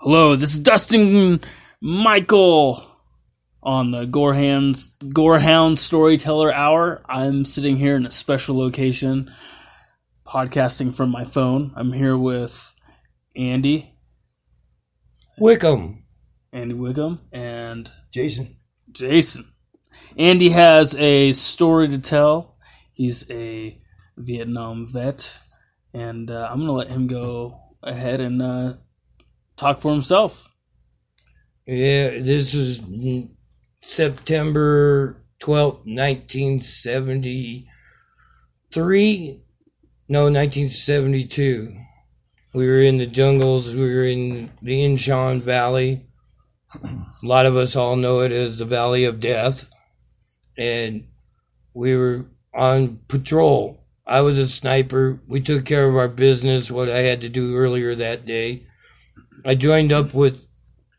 Hello, this is Dustin Michael on the Gorehound Storyteller Hour. I'm sitting here in a special location, podcasting from my phone. I'm here with Andy Wickham and Jason. Andy has a story to tell. He's a Vietnam vet, and I'm going to let him go ahead and talk for himself. Yeah, this was September 12th, 1973. No, 1972. We were in the jungles. We were in the Inchon Valley. A lot of us all know it as the Valley of Death. And we were on patrol. I was a sniper. We took care of our business, what I had to do earlier that day. I joined up with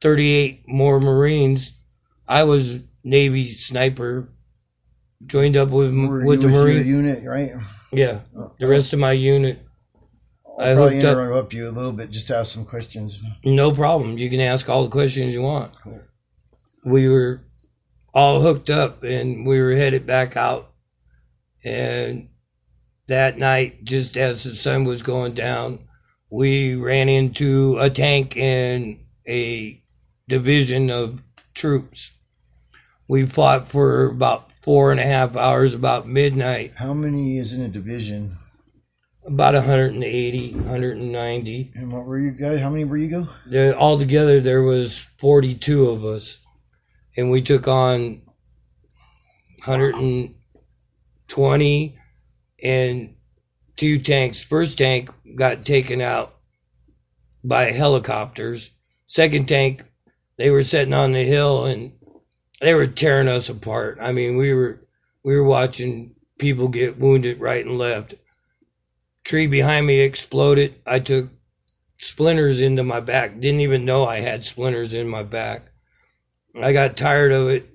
38 more Marines. I was Navy sniper. Joined up with the Marine your unit, right? Yeah, the rest of my unit. I'll probably interrupt you a little bit just to ask some questions. No problem. You can ask all the questions you want. Cool. We were all hooked up and we were headed back out. And that night, just as the sun was going down, we ran into a tank and a division of troops. We fought for about 4.5 hours, about midnight. How many is in a division? About 180, 190. And what were you guys? How many were you go? Altogether, there was 42 of us. And we took on 120 and 2 tanks. First tank got taken out by helicopters. Second tank, they were sitting on the hill and they were tearing us apart. I mean, we were watching people get wounded right and left. Tree behind me exploded. I took splinters into my back. Didn't even know I had splinters in my back. I got tired of it.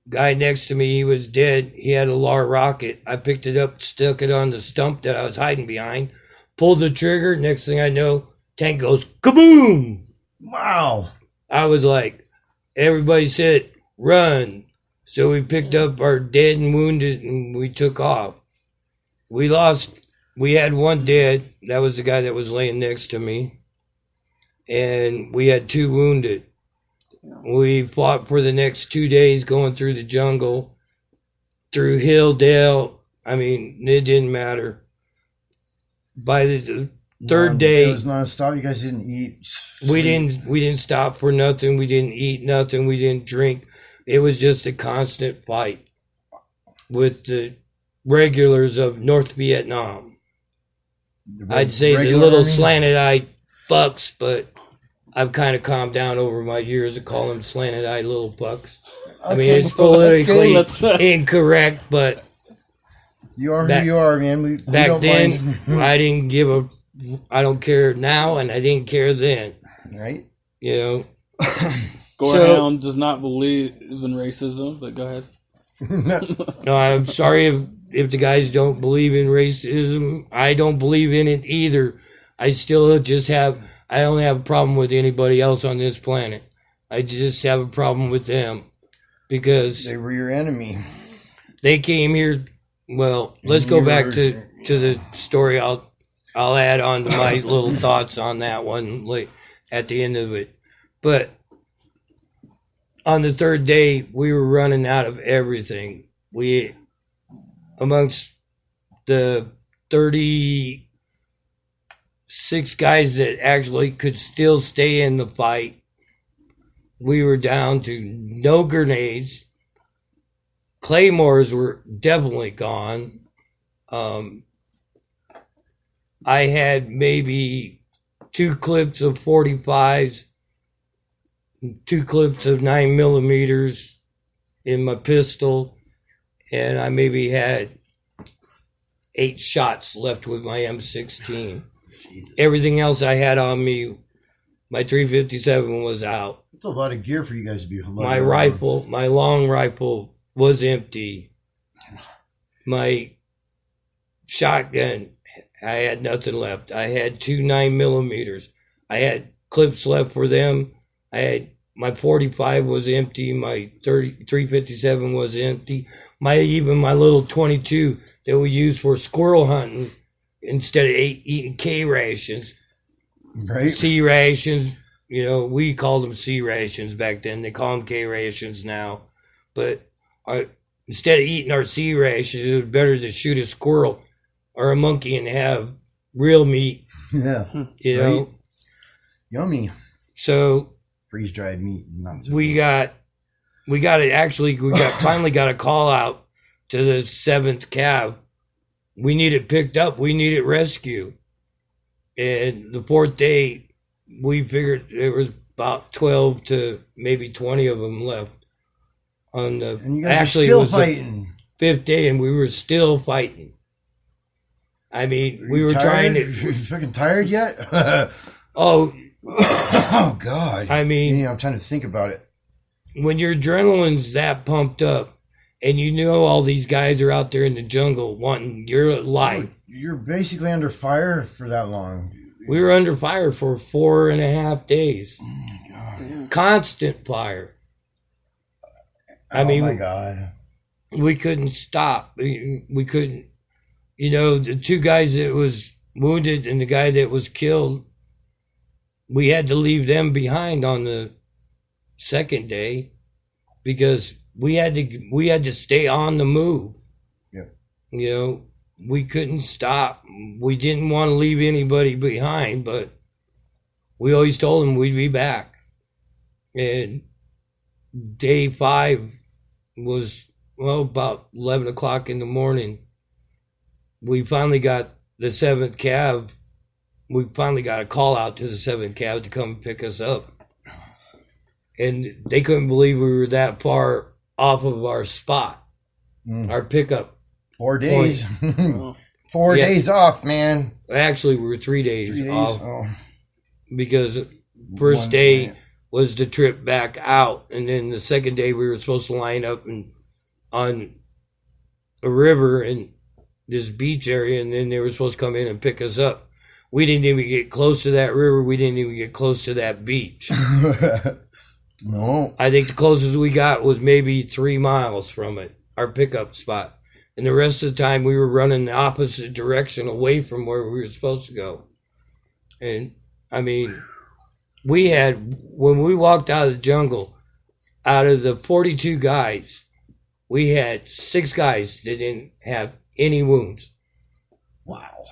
Guy next to me, he was dead. He had a LAR rocket. I picked it up, stuck it on the stump that I was hiding behind, pulled the trigger. Next thing I know, tank goes kaboom. Wow. I was like, everybody said, run. So we picked up our dead and wounded and we took off. We had 1 dead. That was the guy that was laying next to me. And we had 2 wounded. We fought for the next 2 days going through the jungle, through hill, dale. I mean, it didn't matter. By the third day, it was nonstop. You guys didn't eat. We didn't stop for nothing. We didn't eat nothing. We didn't drink. It was just a constant fight with the regulars of North Vietnam. I'd say the little slanted-eyed fucks, but I've kind of calmed down over my years of calling them slanted-eyed little fucks. I mean, it's politically incorrect, but you are who you are, man. Back then, I don't care now, and I didn't care then. Right? You know. Gorehound does not believe in racism, but go ahead. No, I'm sorry if the guys don't believe in racism. I don't believe in it either. I only have a problem with anybody else on this planet. I just have a problem with them because they were your enemy. They came here. Well, let's go back to the story. I'll add on to my little thoughts on that one at the end of it. But on the third day, we were running out of everything. Amongst the 36 guys that actually could still stay in the fight, we were down to no grenades. Claymores were definitely gone. I had maybe 2 clips of 45s, 2 clips of 9mm in my pistol, and I maybe had 8 shots left with my M16. Everything else I had on me, my 357 was out. It's a lot of gear for you guys to be. My rifle, my long rifle was empty. My shotgun, I had nothing left. I had 2 9mm. I had clips left for them. I had my 45 was empty. My 357 was empty. My little 22 that we used for squirrel hunting instead of eating K rations, Right. C rations. You know, we called them C rations back then. They call them K rations now. But instead of eating our C rations, it was better to shoot a squirrel or a monkey and have real meat. Yeah. You know. Right. Yummy. So freeze dried meat. Not so we good. finally got a call out to the 7th Cav. We need it picked up. We need it rescued. And the 4th day, we figured there was about 12 to maybe 20 of them left. On the And you guys are still fighting. The 5th day, and we were still fighting. I mean, we were trying to. You fucking tired yet? Oh God. I mean, I'm trying to think about it. When your adrenaline's that pumped up, and you know all these guys are out there in the jungle wanting your life. You're basically under fire for that long. We were under fire for 4.5 days. Oh my God. Constant fire. I mean, my God. We couldn't stop. We couldn't. You know, the 2 guys that was wounded and the guy that was killed, we had to leave them behind on the 2nd day because we had to stay on the move. Yeah. You know, we couldn't stop. We didn't want to leave anybody behind, but we always told them we'd be back. And day 5 was, about 11 o'clock in the morning. We finally got the 7th Cav. We finally got a call out to the 7th Cav to come pick us up. And they couldn't believe we were that far off of our spot, our pickup. 4 days. Oh. 4 days off, man. Actually, we were 3 days, 3 days off oh. because first day was the trip back out, and then the 2nd day we were supposed to line up on a river and this beach area, and then they were supposed to come in and pick us up. We didn't even get close to that river. We didn't even get close to that beach. No. I think the closest we got was maybe 3 miles from it, our pickup spot. And the rest of the time we were running the opposite direction away from where we were supposed to go. And I mean, when we walked out of the jungle, out of the 42 guys, we had 6 guys that didn't have any wounds. Wow.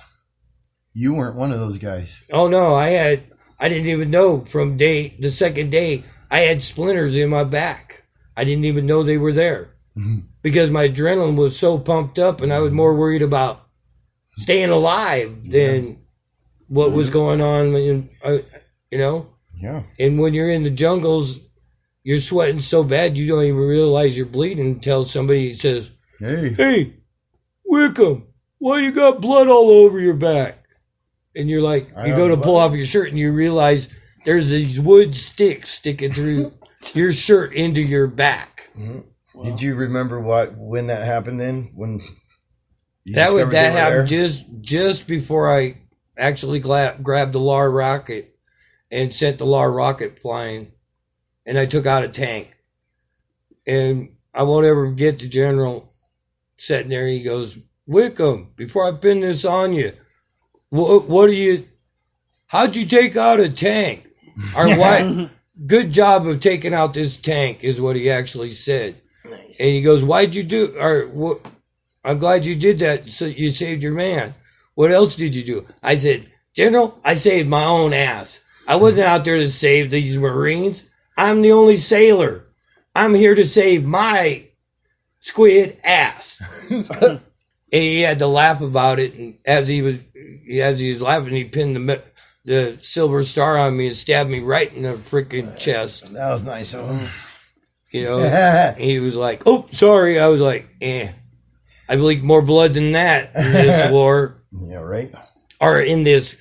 You weren't one of those guys. Oh no, I didn't even know from the 2nd day, I had splinters in my back. I didn't even know they were there. Mm-hmm. Because my adrenaline was so pumped up and I was more worried about staying alive than what was going on, you know? Yeah. And when you're in the jungles, you're sweating so bad you don't even realize you're bleeding until somebody says, Hey, Wickham, why you got blood all over your back? And you're like, you go to pull off your shirt and you realize there's these wood sticks sticking through your shirt into your back. Mm-hmm. Wow. Did you remember when that happened then? When that happened just before I actually grabbed the LAR rocket and sent the LAR rocket flying, and I took out a tank. And I won't ever forget the general sitting there. He goes, Wickham, before I pin this on you, how'd you take out a tank? Or why? Good job of taking out this tank is what he actually said. Nice. And he goes, why'd you do, or what? I'm glad you did that. So you saved your man. What else did you do? I said, General, I saved my own ass. I wasn't out there to save these Marines. I'm the only sailor. I'm here to save my squid ass. And he had to laugh about it. And as he was laughing, he pinned the silver star on me and stabbed me right in the freaking chest. That was nice of him. You know, he was like, oh, sorry. I was like, I bleed more blood than that in this war. Yeah, right. Or in this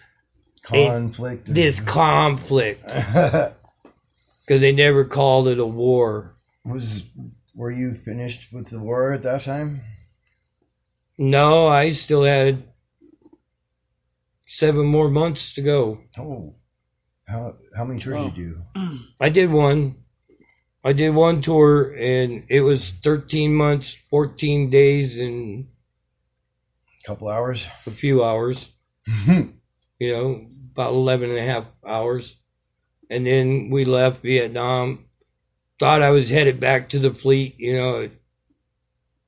conflict. Conflict. Because they never called it a war. Were you finished with the war at that time? No, I still had 7 more months to go. Oh. How many tours did you do? I did one. I did one tour, and it was 13 months, 14 days, and A couple hours. a few hours. About 11 and a half hours. And then we left Vietnam. Thought I was headed back to the fleet,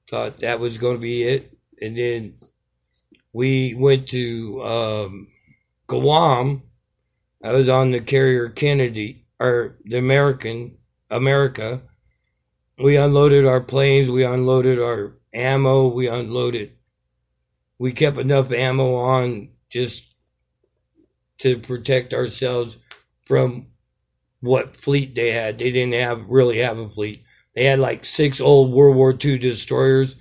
thought that was going to be it. And then we went to Guam. I was on the carrier Kennedy, or the America. We unloaded our planes. We unloaded our ammo. We kept enough ammo on just to protect ourselves from what fleet they had. They didn't really have a fleet. They had like 6 old World War II destroyers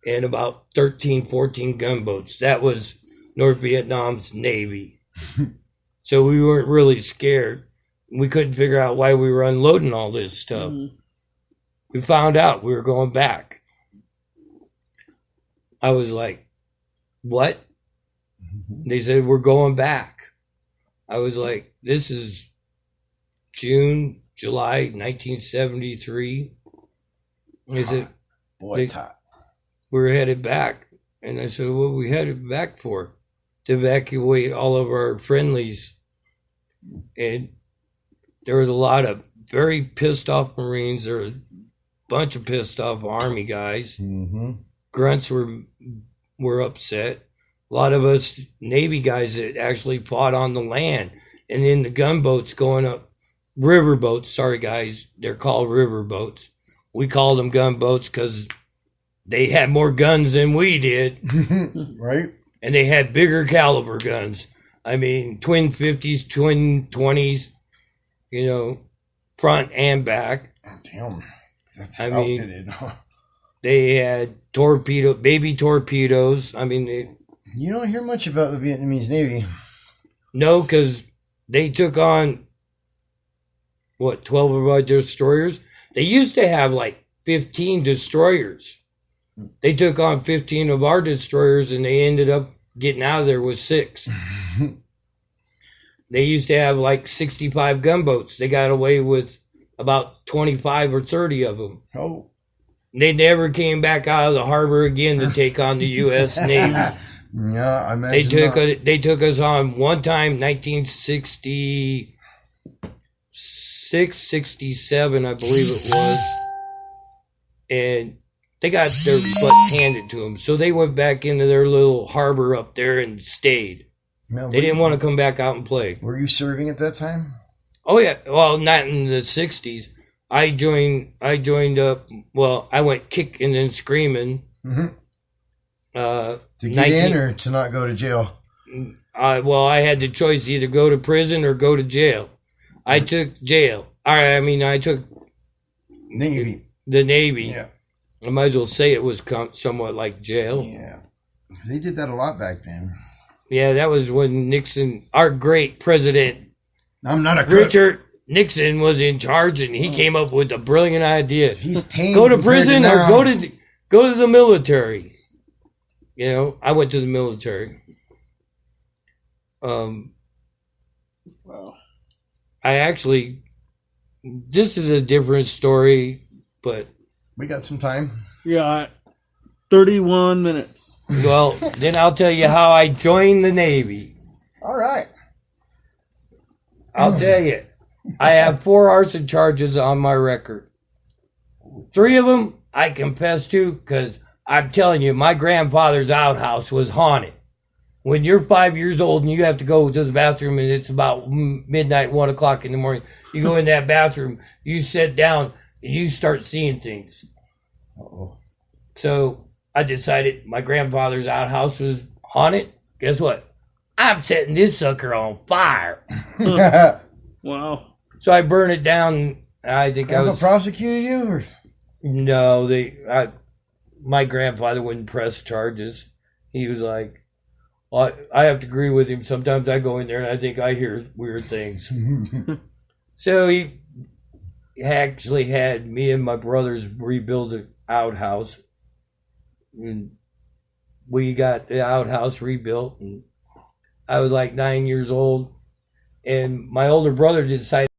and about 13, 14 gunboats. That was North Vietnam's Navy. So we weren't really scared. We couldn't figure out why we were unloading all this stuff. We found out we were going back. I was like, what? They said, we're going back. I was like, this is July 1973. They said, we're headed back. And I said, what are we headed back for? To evacuate all of our friendlies. And there was a lot of very pissed off Marines. There were a bunch of pissed off Army guys. Grunts were upset. A lot of us Navy guys that actually fought on the land. And then the gunboats going up, riverboats, sorry guys, they're called riverboats. We called them gunboats because they had more guns than we did. Right. And they had bigger caliber guns. I mean, twin 50s, twin 20s, front and back. Damn. That's outfitted. They had baby torpedoes. I mean, you don't hear much about the Vietnamese Navy. No, because they took on, 12 of our destroyers? They used to have like 15 destroyers. They took on 15 of our destroyers, and they ended up getting out of there with 6. They used to have like 65 gunboats. They got away with about 25 or 30 of them. Oh. They never came back out of the harbor again to take on the U.S. Navy. Yeah, I imagine they took us on one time, 1966, 67, I believe it was. And they got their butts handed to them. So they went back into their little harbor up there and stayed. Now, They didn't want to come back out and play. Were you serving at that time? Oh, yeah. Well, not in the 60s. I joined up. Well, I went kicking and screaming. To get in or to not go to jail? I had the choice either go to prison or go to jail. I took jail. I took Navy. The Navy. Yeah. I might as well say it was somewhat like jail. Yeah. They did that a lot back then. Yeah, that was when Nixon, our great president, I'm not a Richard Nixon, was in charge, and he came up with a brilliant idea. He's tame. Go to prison or go to the military. I went to the military. Wow. This is a different story, but we got some time. Yeah, 31 minutes. Well, then I'll tell you how I joined the Navy. All right. I'll tell you. I have 4 arson charges on my record. 3 of them I confess to because I'm telling you, my grandfather's outhouse was haunted. When you're 5 years old and you have to go to the bathroom and it's about midnight, 1 o'clock in the morning, you go in that bathroom, you sit down, and you start seeing things. Uh-oh. So I decided my grandfather's outhouse was haunted. Guess what? I'm setting this sucker on fire. Wow. So I burned it down. I think Grandpa prosecuted you? Or? No, my grandfather wouldn't press charges. He was like, well, I have to agree with him. Sometimes I go in there and I think I hear weird things. So he actually had me and my brothers rebuild an outhouse. And we got the outhouse rebuilt. And I was like 9 years old. and my older brother decided